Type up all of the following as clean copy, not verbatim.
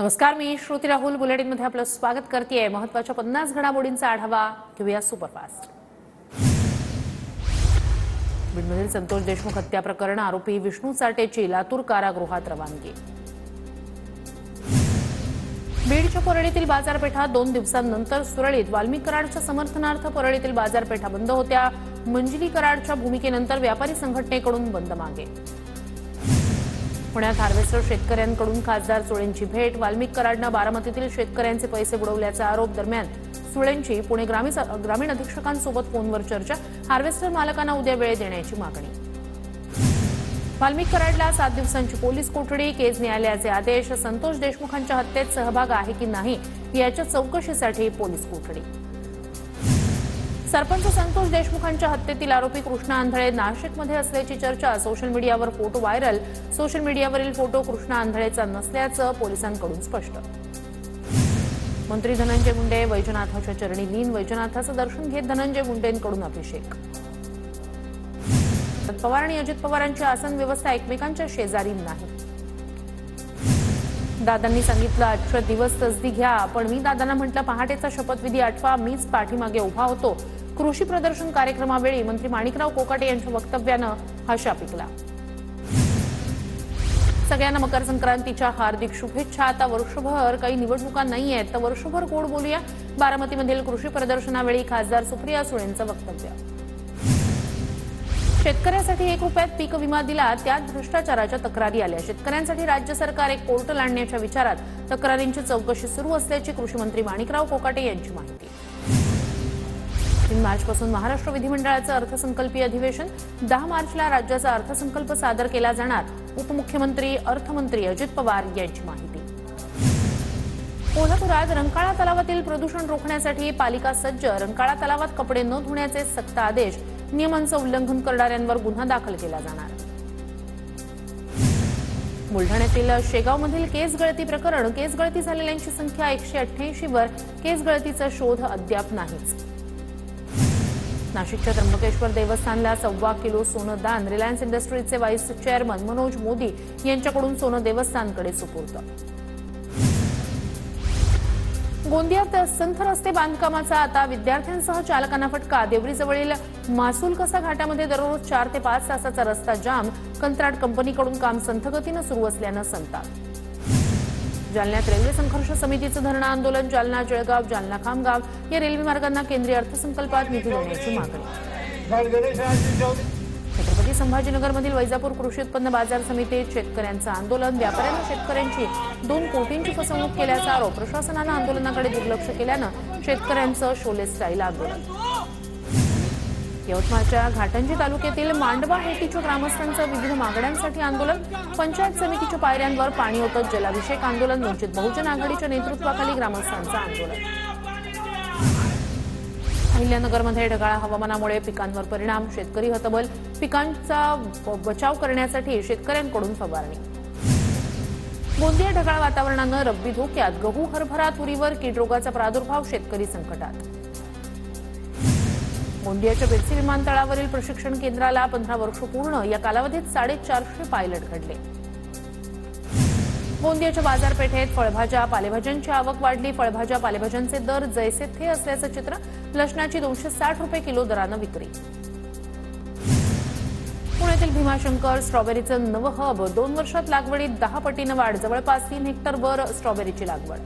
नमस्कार, मी श्रुती राहुल बुलेटिनमध्ये आपलं स्वागत करतेय। महत्त्वाच्या 50 घडामोडींचा आढावा घेऊया सुपरफास्ट। बीडमधील संतोष देशमुख हत्या प्रकरण आरोपी विष्णू चाटेची लातूर कारागृहात रवानगी। बीडच्या परळीतील बाजारपेठा 2 दिवसांनंतर सुरळीत। वाल्मिक कराडच्या समर्थनार्थ परळीतील बाजारपेठा बंद होत्या। मंजिली कराडच्या भूमिकेनंतर व्यापारी संघटनेकडून बंद मागे। पुण्यात हार्वेस्टर शेतकऱ्यांकडून खासदार सुळेंची भेट। वाल्मिक कराडनं बारामतीतील शेतकऱ्यांचे पैसे बुडवल्याचा आरोप। दरम्यान सुळेंची पुणे ग्रामीण अधीक्षकांसोबत फोनवर चर्चा। हार्वेस्टर मालकांना उद्या वेळ देण्याची मागणी। वाल्मिक कराडला 7 दिवसांची पोलीस कोठडी। केज न्यायालयाचे आदेश। संतोष देशमुखांच्या हत्येत सहभाग आहे की नाही याच्या चौकशीसाठी पोलीस कोठडी। सरपंच संतोष देशमुखांच्या हत्येतील आरोपी कृष्णा आंधळे नाशिकमध्ये असल्याची चर्चा। सोशल मीडियावर फोटो व्हायरल। सोशल मीडियावरील फोटो कृष्णा आंधळेचा नसल्याचं पोलिसांकडून स्पष्ट। मंत्री धनंजय मुंडे वैजनाथाच्या चरणी लीन। वैजनाथाचं दर्शन घेत धनंजय मुंडेंकडून अभिषेक। शरद पवार आणि अजित पवारांची आसन व्यवस्था एकमेकांच्या शेजारी नाही। दादांनी सांगितलं आजचा दिवस तसदी घ्या, पण मी दादांना म्हटलं पहाटेचा शपथविधी आठवा, मीच पाठीमागे उभा होतो। कृषी प्रदर्शन कार्यक्रमावेळी मंत्री माणिकराव कोकाटे यांच्या वक्तव्यानं हशा पिकला। सगळ्यांना मकर संक्रांतीच्या हार्दिक शुभेच्छा। आता वर्षभर काही निवडणुका नाहीयेत तर वर्षभर गोड बोलूया। बारामतीमधील कृषी प्रदर्शनावेळी खासदार सुप्रिया सुळेंचं वक्तव्य। शेतकऱ्यासाठी 1 रुपयात पीक विमा दिला, त्यात भ्रष्टाचाराच्या तक्रारी आल्या। शेतकऱ्यांसाठी राज्य सरकार एक पोर्टल आणण्याच्या विचारात। तक्रारींची चौकशी सुरू असल्याची कृषी मंत्री माणिकराव कोकाटे यांची माहिती। 3 मार्चपासून महाराष्ट्र विधिमंडळाचं अर्थसंकल्पीय अधिवेशन। 10 मार्चला राज्याचा अर्थसंकल्प सादर केला जाणार। उपमुख्यमंत्री अर्थमंत्री अजित पवार यांची माहिती। कोल्हापुरात रंकाळा तलावातील प्रदूषण रोखण्यासाठी पालिका सज्ज। रंकाळा तलावात कपडे न धुण्याचे सक्त आदेश। नियमांचं उल्लंघन करणाऱ्यांवर गुन्हा दाखल केला जाणार। बुलढाण्यातील शेगावमधील केस गळती प्रकरण। केस गळती झालेल्यांची संख्या 188 वर। केस गळतीचा शोध अद्याप नाहीच। नाशिकच्या त्र्यंबकेश्वर देवस्थानला 1.25 किलो सोनं दान। रिलायन्स इंडस्ट्रीजचे व्हाईस चेअरमन मनोज मोदी यांच्याकडून सोनं देवस्थानकडे सुपूर्द। गोंदियात संथ रस्ते बांधकामाचा आता विद्यार्थ्यांसह चालकांना फटका। देवरीजवळील मासूल कसा घाटामध्ये दररोज 4 ते 5 तासाचा रस्ता जाम। कंत्राट कंपनीकडून काम संथ गतीनं सुरू असल्यानं संताप। जालन्यात रेल्वे संघर्ष समितीचं धरणं आंदोलन। जालना जळगाव जालना खामगाव या रेल्वे मार्गांना केंद्रीय अर्थसंकल्पात निधी देण्याची मागणी। छत्रपती संभाजीनगरमधील वैजापूर कृषी उत्पन्न बाजार समितीत शेतकऱ्यांचं आंदोलन। व्यापाऱ्यांना शेतकऱ्यांची 2 कोटींची फसवणूक केल्याचा आरोप। प्रशासनानं आंदोलनाकडे दुर्लक्ष केल्यानं शेतकऱ्यांचं शोले स्टाईल आंदोलन। यवतमाळच्या घाटंजी तालुक्यातील मांडवा हेटीच्या ग्रामस्थांचं विविध मागण्यांसाठी आंदोलन। पंचायत समितीच्या पायऱ्यांवर पाणी ओतत जलाभिषेक आंदोलन। वंचित बहुजन आघाडीच्या नेतृत्वाखाली ग्रामस्थांचं आंदोलन। अहिल्यानगरमध्ये ढगाळ हवामानामुळे पिकांवर परिणाम। शेतकरी हतबल। पिकांचा बचाव करण्यासाठी शेतकऱ्यांकडून फवारणी। गोंदिया ढगाळ वातावरणानं रब्बी धोक्यात। गहू हरभरा तुरीवर कीड रोगाचा प्रादुर्भाव। शेतकरी संकटात। गोंदियाच्या बेडसी विमानतळावरील प्रशिक्षण केंद्राला 15 वर्ष पूर्ण। या कालावधीत 450 पायलट घडले। गोंदियाच्या बाजारपेठेत फळभाज्या पालेभाज्यांची आवक वाढली। फळभाज्या पालेभाज्यांचे दर जैसे थे असल्याचं चित्र। लसणाची 260 रुपये किलो दरानं विक्री। पुण्यातील भीमाशंकर स्ट्रॉबेरीचं नवं हब। 2 वर्षात लागवडीत 10 पटीनं वाढ। जवळपास 3 हेक्टरवर स्ट्रॉबेरीची लागवड।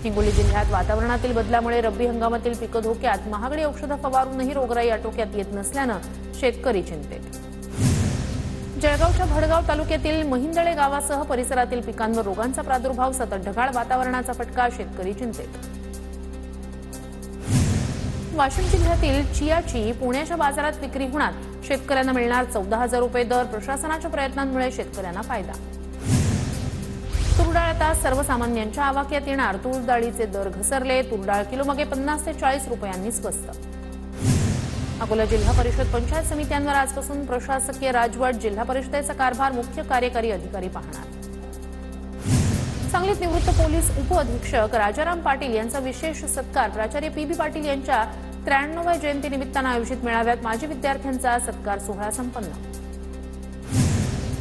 हिंगोली जिल्ह्यात वातावरणातील बदलामुळे रब्बी हंगामातील पिकं धोक्यात। महागडी औषधं फवारूनही रोगराई आटोक्यात येत नसल्यानं शेतकरी चिंतेत। जळगावच्या भडगाव तालुक्यातील महिंदळे गावासह परिसरातील पिकांवर रोगांचा प्रादुर्भाव। सतत ढगाळ वातावरणाचा फटका। शेतकरी चिंतेत। वाशिम जिल्ह्यातील चियाची पुण्याच्या बाजारात विक्री होणार। शेतकऱ्यांना मिळणार 14,000 रुपये दर। प्रशासनाच्या प्रयत्नांमुळे शेतकऱ्यांना फायदा। तुरडाळ आता सर्वसामान्यांच्या आवाक्यात येणार। तूर डाळीचे दर घसरले। तुरडाळ किलोमागे 50 ते 40 रुपयांनी स्वस्त। अकोला जिल्हा परिषद पंचायत समित्यांवर आजपासून प्रशासकीय राजवट। जिल्हा परिषदेचा कारभार मुख्य कार्यकारी अधिकारी पाहणार। सांगलीत निवृत्त पोलीस उपअधीक्षक राजाराम पाटील यांचा विशेष सत्कार। प्राचार्य पी.बी. पाटील यांच्या 93व्या जयंतीनिमित्तानं आयोजित मेळाव्यात माजी विद्यार्थ्यांचा सत्कार सोहळा संपन्न।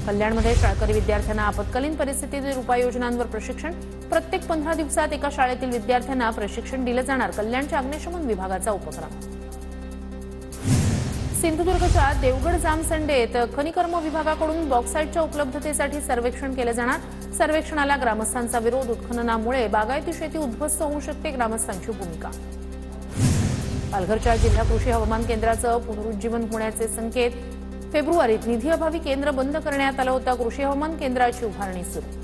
कल्याणमध्ये शाळकरी विद्यार्थ्यांना आपत्कालीन परिस्थितीतील उपाययोजनांवर प्रशिक्षण. प्रत्येक 15 दिवसात एका शाळेतील विद्यार्थ्यांना प्रशिक्षण दिलं जाणार. कल्याणच्या अग्निशमन विभागाचा उपक्रम. सिंधुदुर्गच्या देवगड जामसंडेत खनिकर्म विभागाकडून बॉक्साईटच्या उपलब्धतेसाठी सर्वेक्षण केलं जाणार. सर्वेक्षणाला ग्रामस्थांचा विरोध. उत्खननामुळे बागायती शेती उद्ध्वस्त होऊ शकते. ग्रामस्थांची भूमिका. पालघरच्या जिल्हा कृषी हवामान केंद्राचं पुनरुज्जीवन होण्याचे संकेत. फेब्रुवारीत निधीअभावी केंद्र बंद करण्यात आलं होतं. कृषी हवामान केंद्राची उभारणी सुरू.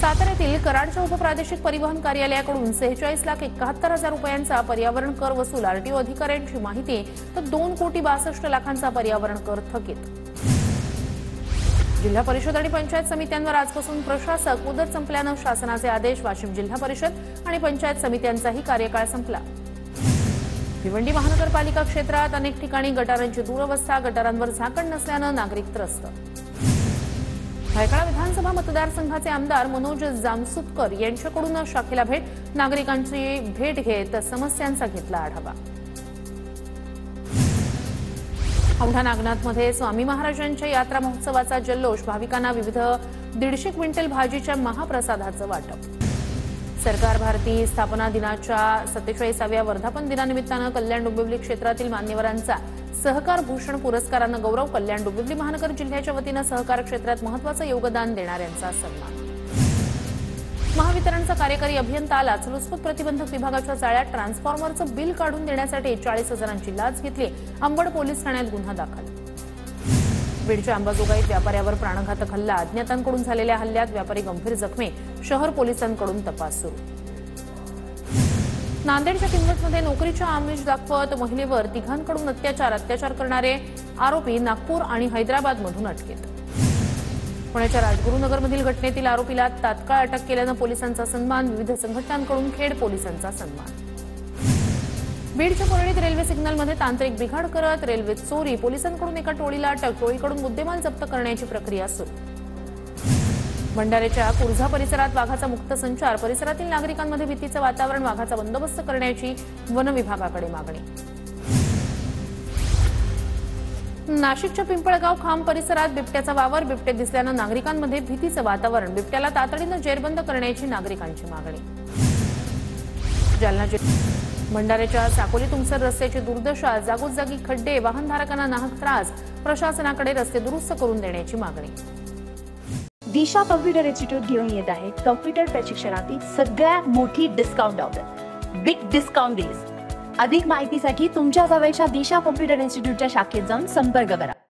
साताऱ्यातील कराडच्या उपप्रादेशिक परिवहन कार्यालयाकडून 46,71,000 रुपयांचा पर्यावरण कर वसूल. आरटीओ अधिकाऱ्यांची माहिती. तर 2,62,00,000 पर्यावरण कर थकीत. जिल्हा परिषद आणि पंचायत समित्यांवर आजपासून प्रशासक मुदत संपल्यानं शासनाचे आदेश. वाशिम जिल्हा परिषद आणि पंचायत समित्यांचाही कार्यकाळ संपला. भिवंडी महानगरपालिका क्षेत्रात अनेक ठिकाणी गटारांची दुरवस्था. गटारांवर झाकण नसल्यानं नागरिक त्रस्त. भायखळा विधानसभा मतदारसंघाचे आमदार मनोज जामसुतकर यांच्याकडून शाखेला भेट. नागरिकांची भेट घेत समस्यांचा घेतला आढावा. औंढा नागनाथमध्ये स्वामी महाराजांच्या यात्रा महोत्सवाचा जल्लोष. भाविकांना विविध 150 क्विंटल भाजीच्या महाप्रसादाचं वाटप. सरकार भारती स्थापना दिनाच्या 47व्या वर्धापन दिनानिमित्तानं कल्याण डोंबिवली क्षेत्रातील मान्यवरांचा सहकार भूषण पुरस्कारानं गौरव. कल्याण डोंबिवली महानगर जिल्ह्याच्या वतीनं सहकार क्षेत्रात महत्त्वाचं योगदान देणाऱ्यांचा सन्मान. महावितरणचा कार्यकारी अभियंता लाचलुचपत प्रतिबंधक विभागाच्या जाळ्यात ट्रान्सफॉर्मरचं बिल काढून देण्यासाठी 40,000ची लाच घेतली. अंबड पोलीस ठाण्यात गुन्हा दाखल. बीडच्या अंबाजोगाईत व्यापाऱ्यावर प्राणघातक हल्ला. अज्ञातांकडून झालेल्या हल्ल्यात व्यापारी गंभीर जखमी. शहर पोलिसांकडून तपास सुरू. नांदेडच्या किनवटमध्ये नोकरीच्या आमिष दाखवत महिलेवर तिघांकडून अत्याचार करणारे आरोपी नागपूर आणि हैदराबादमधून अटकेत. पुण्याच्या राजगुरुनगरमधील घटनेतील आरोपीला तात्काळ अटक केल्यानं पोलिसांचा सन्मान. विविध संघटनांकडून खेड पोलिसांचा सन्मान. बीडच्या परळीत रेल्वे सिग्नलमध्ये तांत्रिक बिघाड करत रेल्वे चोरी. पोलिसांकडून एका टोळीला अटक. टोळीकडून मुद्देमाल जप्त करण्याची प्रक्रिया सुरू. भंडाऱ्याच्या कुर्झा परिसरात वाघाचा मुक्त संचार. परिसरातील नागरिकांमध्ये भीतीचं वातावरण. वाघाचा बंदोबस्त करण्याची वन विभागाकडे मागणी. नाशिकच्या पिंपळगाव खांब परिसरात बिबट्याचा वावर. बिबटे दिसल्यानं नागरिकांमध्ये भीतीचं वातावरण. बिबट्याला तातडीनं जेरबंद करण्याची नागरिकांची मागणी. जालना भंडाऱ्याच्या साकोली तुमसर रस्त्याची दुर्दशा. जागोजागी खड्डे. वाहनधारकांना नाहक त्रास. प्रशासनाकडे रस्ते दुरुस्त करून देण्याची मागणी. दिशा कॉम्प्युटर इन्स्टिट्यूट घेऊन येत आहे कॉम्प्युटर प्रशिक्षणातील सगळ्यात मोठी discount offer. Big discount deals. अधिक माहितीसाठी तुमच्या जवळच्या दिशा कॉम्प्युटर इन्स्टिट्यूटच्या शाखेत जाऊन संपर्क करा.